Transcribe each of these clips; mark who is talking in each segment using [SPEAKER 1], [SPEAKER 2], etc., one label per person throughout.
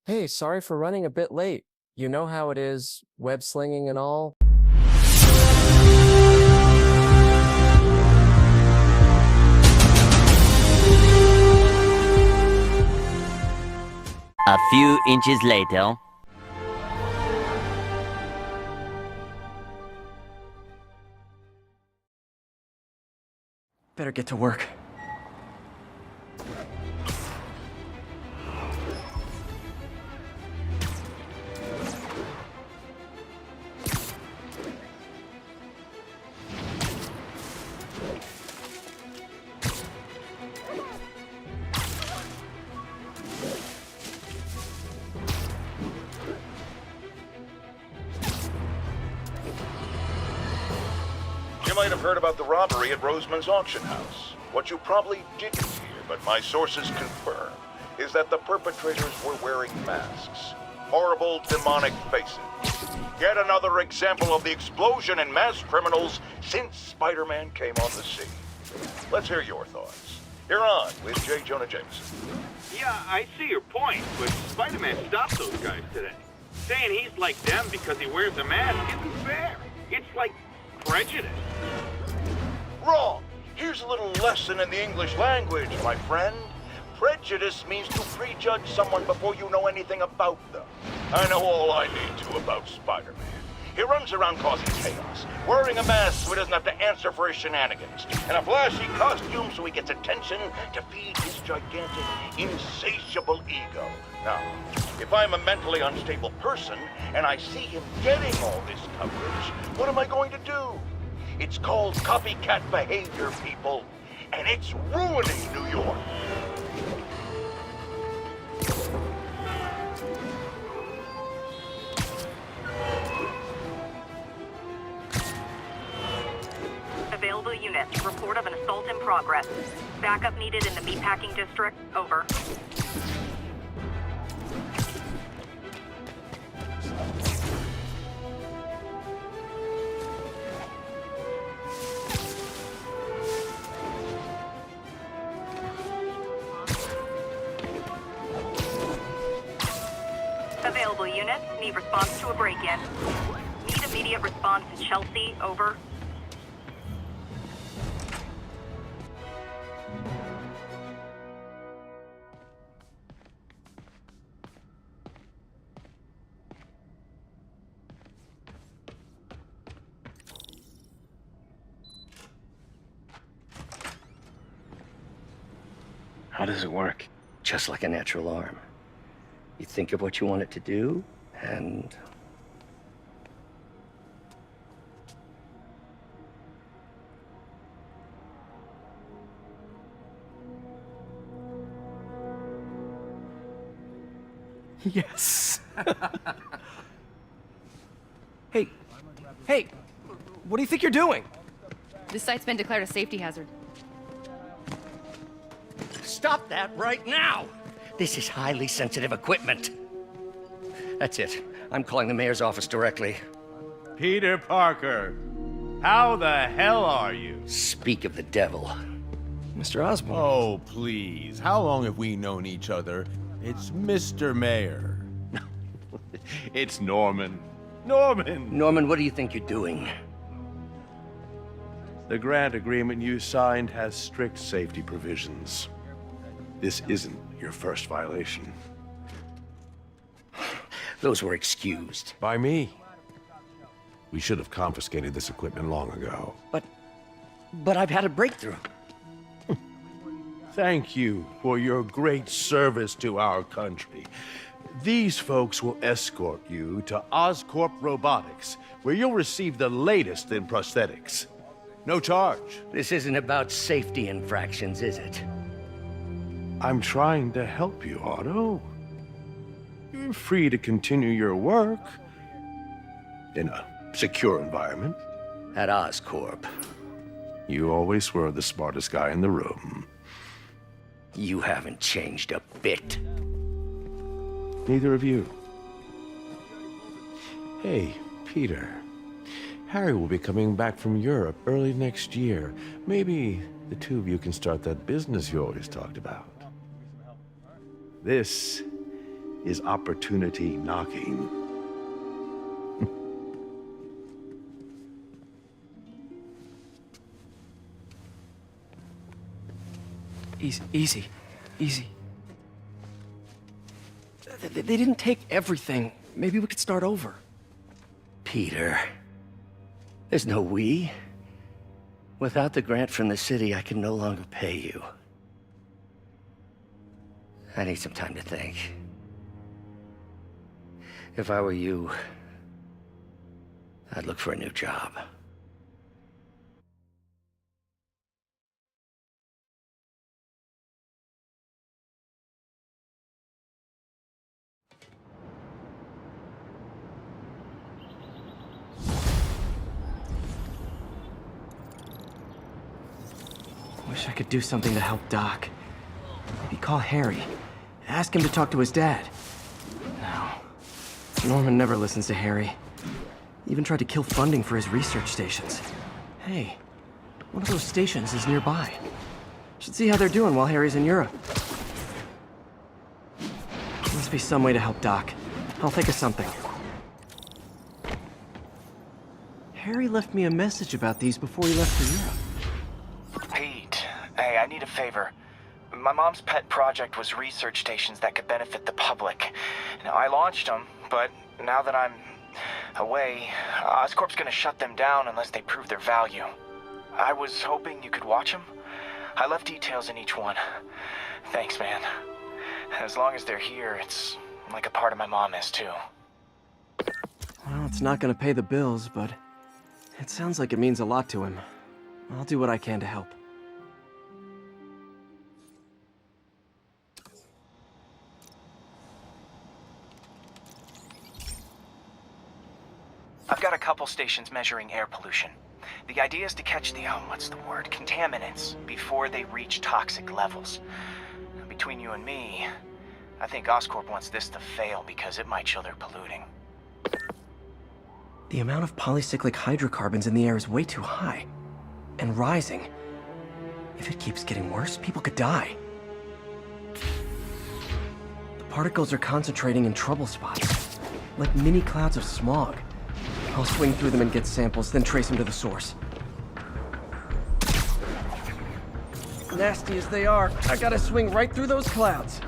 [SPEAKER 1] Hey, sorry for running a bit late. You know how it is, web slinging and all.
[SPEAKER 2] A few inches later.
[SPEAKER 3] Better get to work.
[SPEAKER 4] You might have heard about the robbery at Roseman's auction house. What you probably didn't hear, but my sources confirm, is that the perpetrators were wearing masks. Horrible, demonic faces. Yet another example of the explosion in mass criminals since Spider-Man came on the scene. Let's hear your thoughts. You're on with J. Jonah Jameson.
[SPEAKER 5] Yeah, I see your point, but Spider-Man stopped those guys today. Saying he's like them because he wears a mask isn't fair. It's like prejudice.
[SPEAKER 4] Wrong! Here's a little lesson in the English language, my friend. Prejudice means to prejudge someone before you know anything about them. I know all I need to about Spider-Man. He runs around causing chaos, wearing a mask so he doesn't have to answer for his shenanigans, and a flashy costume so he gets attention to feed his gigantic, insatiable ego. Now, if I'm a mentally unstable person and I see him getting all this coverage, what am I going to do? It's called copycat behavior, people, and it's ruining New York.
[SPEAKER 6] Available units. Report of an assault in progress. Backup needed in the meatpacking district. Over. Available units. Need response to a break-in. Need immediate response to Chelsea. Over.
[SPEAKER 3] How does it work? Just like a natural arm. You think of what you want it to do, and...
[SPEAKER 7] Yes. Hey, hey, what do you think you're doing?
[SPEAKER 8] This site's been declared a safety hazard.
[SPEAKER 3] Stop that right now! This is highly sensitive equipment. That's it. I'm calling the mayor's office directly.
[SPEAKER 5] Peter Parker, how the hell are you?
[SPEAKER 3] Speak of the devil.
[SPEAKER 7] Mr. Osborn.
[SPEAKER 9] Oh, please. How long have we known each other? It's Mr. Mayor.
[SPEAKER 5] It's Norman. Norman!
[SPEAKER 3] Norman, what do you think you're doing?
[SPEAKER 10] The grant agreement you signed has strict safety provisions. This isn't your first violation.
[SPEAKER 3] Those were excused.
[SPEAKER 10] By me. We should have confiscated this equipment long ago.
[SPEAKER 3] But I've had a breakthrough.
[SPEAKER 10] Thank you for your great service to our country. These folks will escort you to Oscorp Robotics, where you'll receive the latest in prosthetics. No charge.
[SPEAKER 3] This isn't about safety infractions, is it?
[SPEAKER 10] I'm trying to help you, Otto. You're free to continue your work in a secure environment.
[SPEAKER 3] At Oscorp.
[SPEAKER 10] You always were the smartest guy in the room.
[SPEAKER 3] You haven't changed a bit.
[SPEAKER 10] Neither of you. Hey, Peter. Harry will be coming back from Europe early next year. Maybe the two of you can start that business you always talked about. This is opportunity knocking.
[SPEAKER 7] Easy. They didn't take everything. Maybe we could start over.
[SPEAKER 3] Peter, there's no we. Without the grant from the city, I can no longer pay you. I need some time to think. If I were you, I'd look for a new job.
[SPEAKER 7] Wish I could do something to help Doc. Maybe call Harry. Ask him to talk to his dad. No. Norman never listens to Harry. Even tried to kill funding for his research stations. Hey, one of those stations is nearby. Should see how they're doing while Harry's in Europe. Must be some way to help Doc. I'll think of something. Harry left me a message about these before he left for Europe.
[SPEAKER 11] Pete, hey, I need a favor. My mom's pet project was research stations that could benefit the public. Now, I launched them, but now that I'm away, Oscorp's gonna shut them down unless they prove their value. I was hoping you could watch them. I left details in each one. Thanks, man. As long as they're here, it's like a part of my mom is, too.
[SPEAKER 7] Well, it's not gonna pay the bills, but it sounds like it means a lot to him. I'll do what I can to help.
[SPEAKER 11] I've got a couple stations measuring air pollution. The idea is to catch the, contaminants before they reach toxic levels. Between you and me, I think Oscorp wants this to fail because it might show they're polluting.
[SPEAKER 7] The amount of polycyclic hydrocarbons in the air is way too high. And rising. If it keeps getting worse, people could die. The particles are concentrating in trouble spots, like mini clouds of smog. I'll swing through them and get samples, then trace them to the source. Nasty as they are, I gotta swing right through those clouds.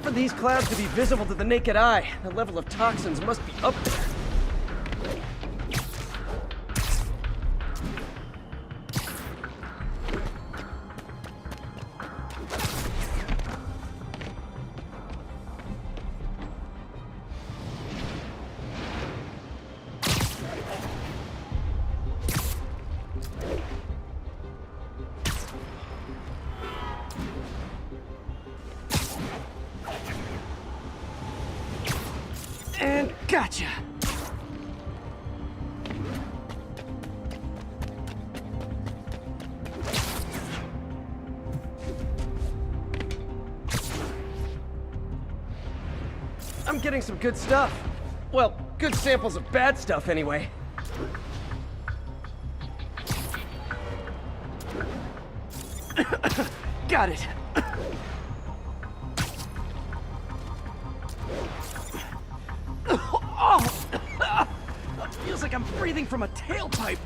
[SPEAKER 7] For these clouds to be visible to the naked eye, the level of toxins must be up there. And gotcha! I'm getting some good stuff. Well, good samples of bad stuff anyway. Got it. Feels like I'm breathing from a tailpipe.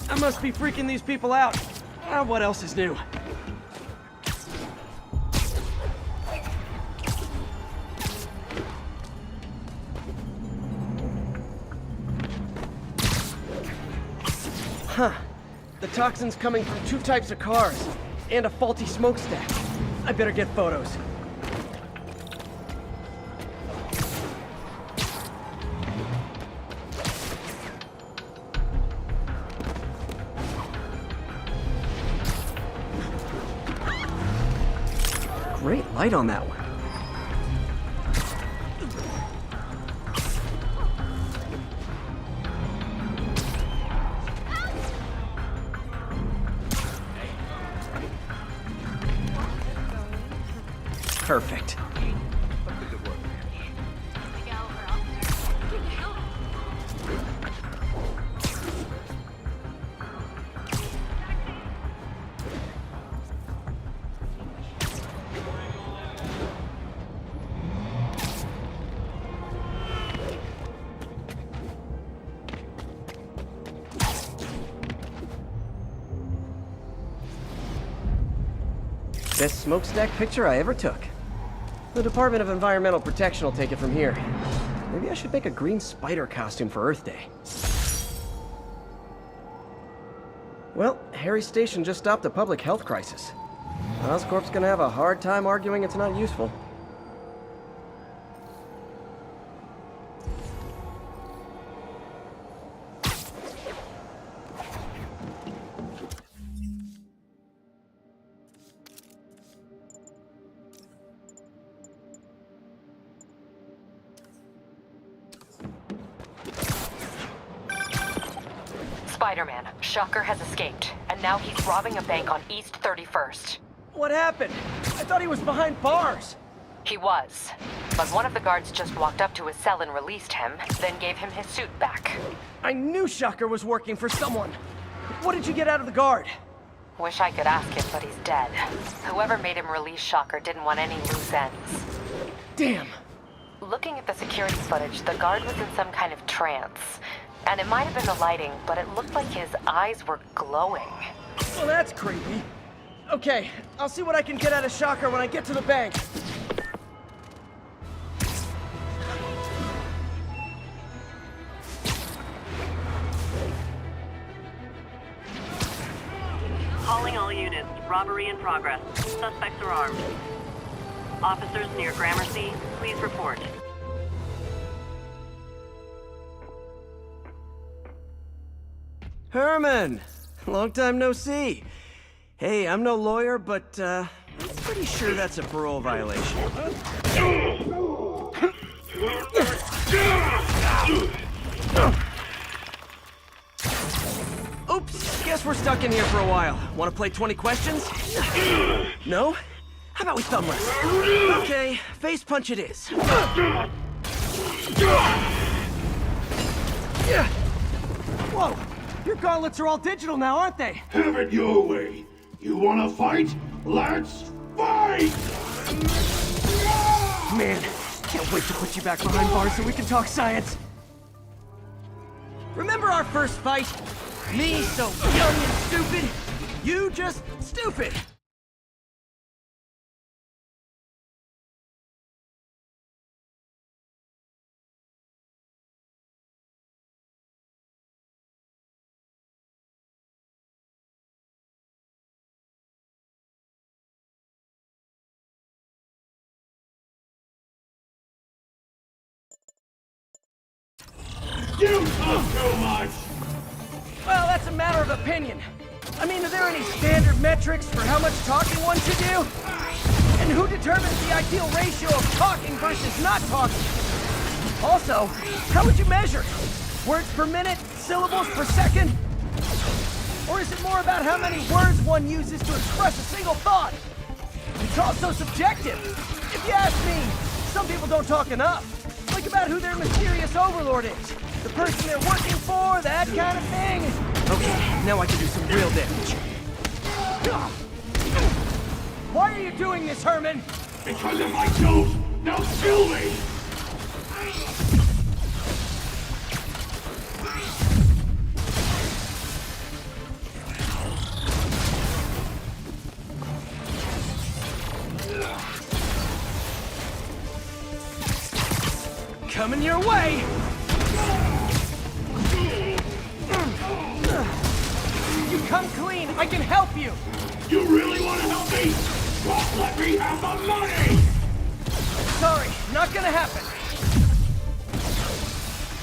[SPEAKER 7] I must be freaking these people out. What else is new? Huh. The toxin's coming from two types of cars, and a faulty smokestack. I better get photos. Great lighting. light on that one. Perfect. Best smokestack picture I ever took. The Department of Environmental Protection will take it from here. Maybe I should make a green spider costume for Earth Day. Well, Harry's station just stopped a public health crisis. Oscorp's gonna have a hard time arguing it's not useful.
[SPEAKER 6] Spider-Man, Shocker has escaped, and now he's robbing a bank on East 31st.
[SPEAKER 7] What happened? I thought he was behind bars.
[SPEAKER 6] He was, but one of the guards just walked up to his cell and released him, then gave him his suit back.
[SPEAKER 7] I knew Shocker was working for someone. What did you get out of the guard?
[SPEAKER 6] Wish I could ask him, but he's dead. Whoever made him release Shocker didn't want any loose ends.
[SPEAKER 7] Damn.
[SPEAKER 6] Looking at the security footage, the guard was in some kind of trance. And it might have been the lighting, but it looked like his eyes were glowing.
[SPEAKER 7] Well, that's creepy. Okay, I'll see what I can get out of Shocker when I get to the bank.
[SPEAKER 6] Calling all units. Robbery in progress. Suspects are armed. Officers near Gramercy, please report.
[SPEAKER 7] Herman! Long time no see. Hey, I'm no lawyer, but, I'm pretty sure that's a parole violation. Oops, guess we're stuck in here for a while. Want to play 20 questions? No? How about we thumb wrestle? Okay, face punch it is. Whoa! Your gauntlets are all digital now, aren't they?
[SPEAKER 12] Have it your way. You wanna fight? Let's fight!
[SPEAKER 7] Man, can't wait to put you back behind bars so we can talk science. Remember our first fight? Me so young and stupid, you just stupid.
[SPEAKER 12] You talk too much!
[SPEAKER 7] Well, that's a matter of opinion. I mean, are there any standard metrics for how much talking one should do? And who determines the ideal ratio of talking versus not talking? Also, how would you measure it? Words per minute? Syllables per second? Or is it more about how many words one uses to express a single thought? It's all so subjective. If you ask me, some people don't talk enough. Like about who their mysterious overlord is. The person they're working for, that kind of thing. Okay, now I can do some real damage. Why are you doing this, Herman?
[SPEAKER 12] Because if I don't, they'll kill me!
[SPEAKER 7] Coming your way! You come clean, I can help you!
[SPEAKER 12] You really want to help me? Well, let me have the money!
[SPEAKER 7] Sorry, not gonna happen.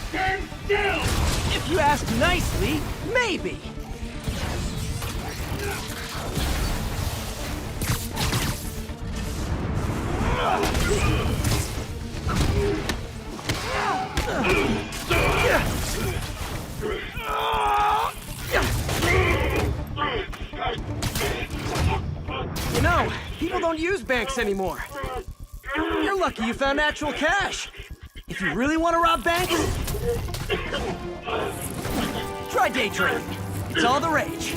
[SPEAKER 12] Stand still!
[SPEAKER 7] If you ask nicely, maybe. You know, people don't use banks anymore. You're lucky you found actual cash. If you really want to rob banks, try day trading. It's all the rage.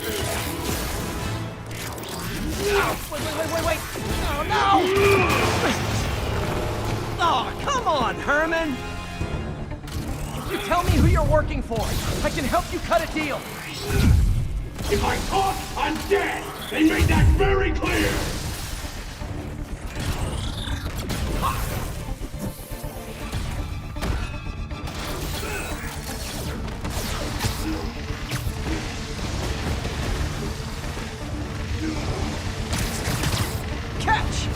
[SPEAKER 7] Wait. Oh, no! Oh, come on, Herman! If you tell me who you're working for, I can help you cut a deal.
[SPEAKER 12] If I talk, I'm dead! They made that very clear!
[SPEAKER 7] Catch!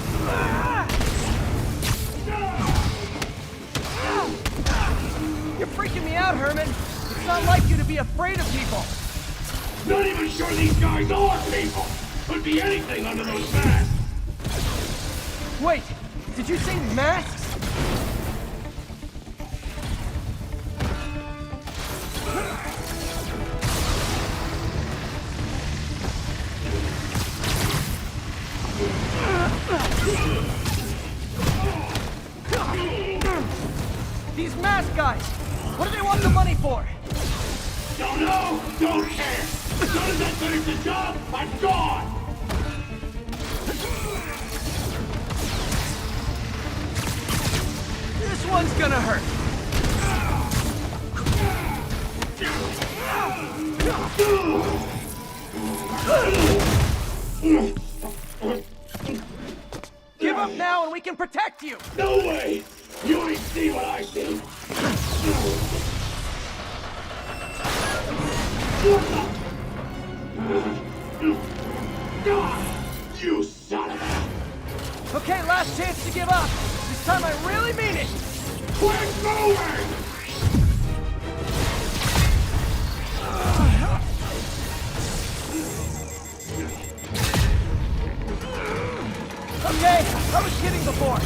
[SPEAKER 7] You're freaking me out, Herman. It's not like you to be afraid of people.
[SPEAKER 12] Not even sure these guys are people! Could be anything under those masks!
[SPEAKER 7] Wait, did you say masks? These mask guys, what do they want the money for?
[SPEAKER 12] Don't know, don't care! As soon as I finish the job, I'm gone!
[SPEAKER 7] This one's gonna hurt. Give up now and we can protect you!
[SPEAKER 12] No way! You ain't see what I see! You son of a...
[SPEAKER 7] Okay, last chance to give up. This time I really mean it.
[SPEAKER 12] We're going!
[SPEAKER 7] Okay, I was kidding before.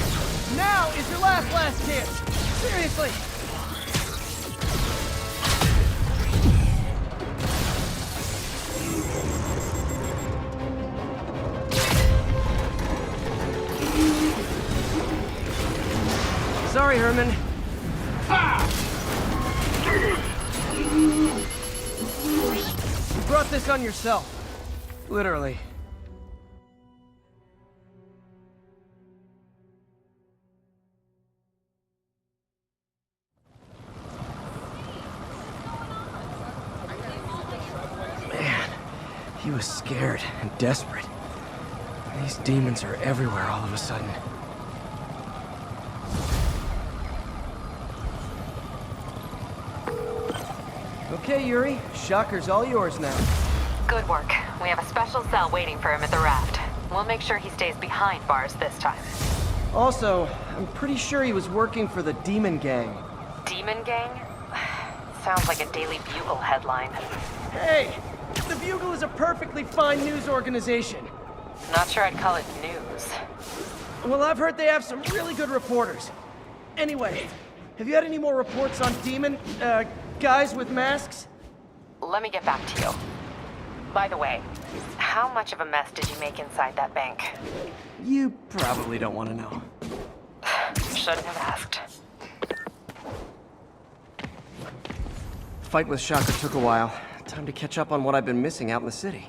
[SPEAKER 7] Now is your last chance. Seriously. Sorry, Herman. You brought this on yourself. Literally. Man, he was scared and desperate. These demons are everywhere all of a sudden. Okay, Yuri. Shocker's all yours now.
[SPEAKER 6] Good work. We have a special cell waiting for him at the raft. We'll make sure he stays behind bars this time.
[SPEAKER 7] Also, I'm pretty sure he was working for the Demon Gang.
[SPEAKER 6] Demon Gang? Sounds like a Daily Bugle headline.
[SPEAKER 7] Hey! The Bugle is a perfectly fine news organization.
[SPEAKER 6] Not sure I'd call it news.
[SPEAKER 7] Well, I've heard they have some really good reporters. Anyway, have you had any more reports on demon, guys with masks?
[SPEAKER 6] Let me get back to you. By the way, how much of a mess did you make inside that bank?
[SPEAKER 7] You probably don't want to know.
[SPEAKER 6] Shouldn't have asked.
[SPEAKER 7] Fight with Shocker took a while. Time to catch up on what I've been missing out in the city.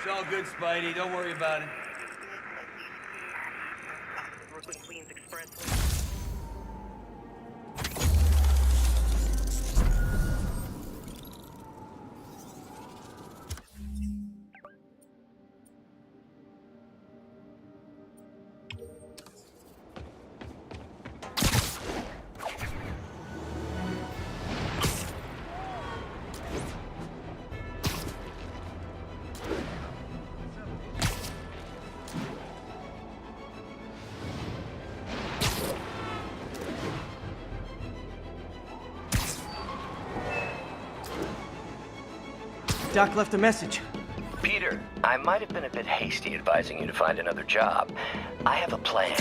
[SPEAKER 13] It's all good, Spidey. Don't worry about it.
[SPEAKER 6] Brooklyn Queens Expressway.
[SPEAKER 7] Doc left a message.
[SPEAKER 3] Peter, I might have been a bit hasty advising you to find another job. I have a plan.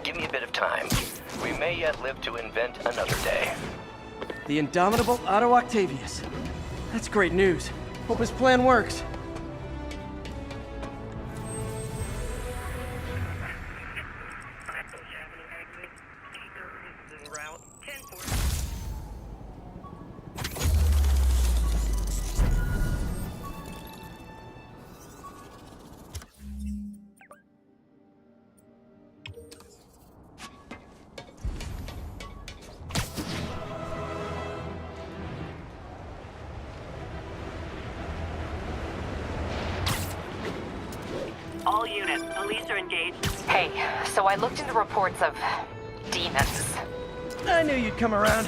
[SPEAKER 3] Give me a bit of time. We may yet live to invent another day.
[SPEAKER 7] The indomitable Otto Octavius. That's great news. Hope his plan works.
[SPEAKER 6] All units, police are engaged. Hey, so I looked into reports of demons.
[SPEAKER 7] I knew you'd come around.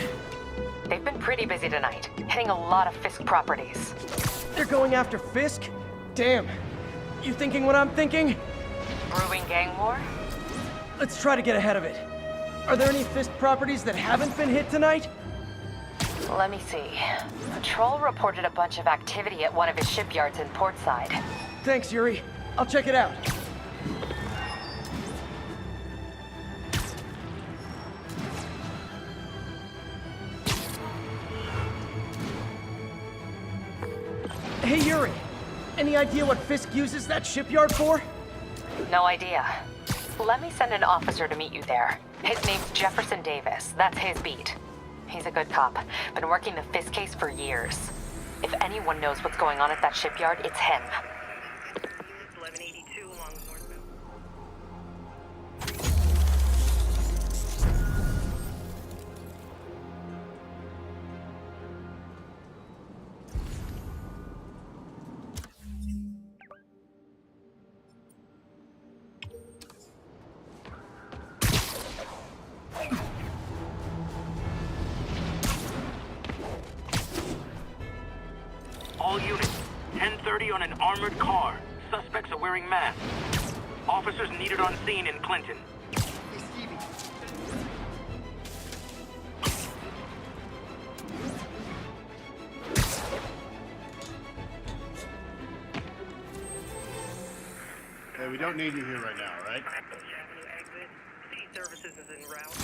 [SPEAKER 6] They've been pretty busy tonight, hitting a lot of Fisk properties.
[SPEAKER 7] They're going after Fisk? Damn. You thinking what I'm thinking?
[SPEAKER 6] Brewing gang war?
[SPEAKER 7] Let's try to get ahead of it. Are there any Fisk properties that haven't been hit tonight?
[SPEAKER 6] Let me see. Patrol reported a bunch of activity at one of his shipyards in Portside.
[SPEAKER 7] Thanks, Yuri. I'll check it out. Hey, Yuri. Any idea what Fisk uses that shipyard for?
[SPEAKER 6] No idea. Let me send an officer to meet you there. His name's Jefferson Davis. That's his beat. He's a good cop. Been working the Fisk case for years. If anyone knows what's going on at that shipyard, it's him. 1182 along northbound.
[SPEAKER 5] All units, 10:30 on an armored car. Suspects are wearing masks. Officers needed on scene in Clinton.
[SPEAKER 10] Hey, we don't need you here right now, right?
[SPEAKER 6] Services is en route.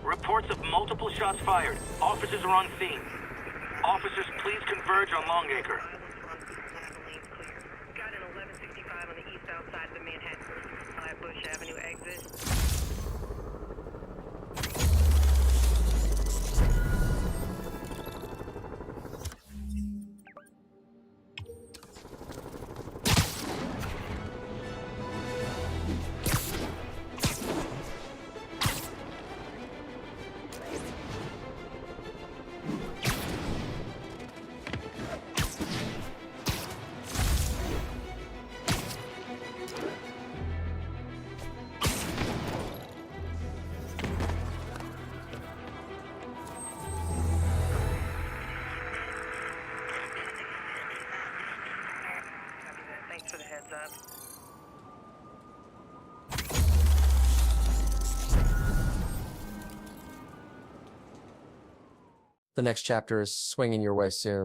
[SPEAKER 5] Reports of multiple shots fired. Officers are on scene. Officers, please converge on Longacre.
[SPEAKER 6] Got an 1165 on the east outside of the Manhattan. Bush Avenue exit. Thanks for the heads up.
[SPEAKER 1] The next chapter is swinging your way soon.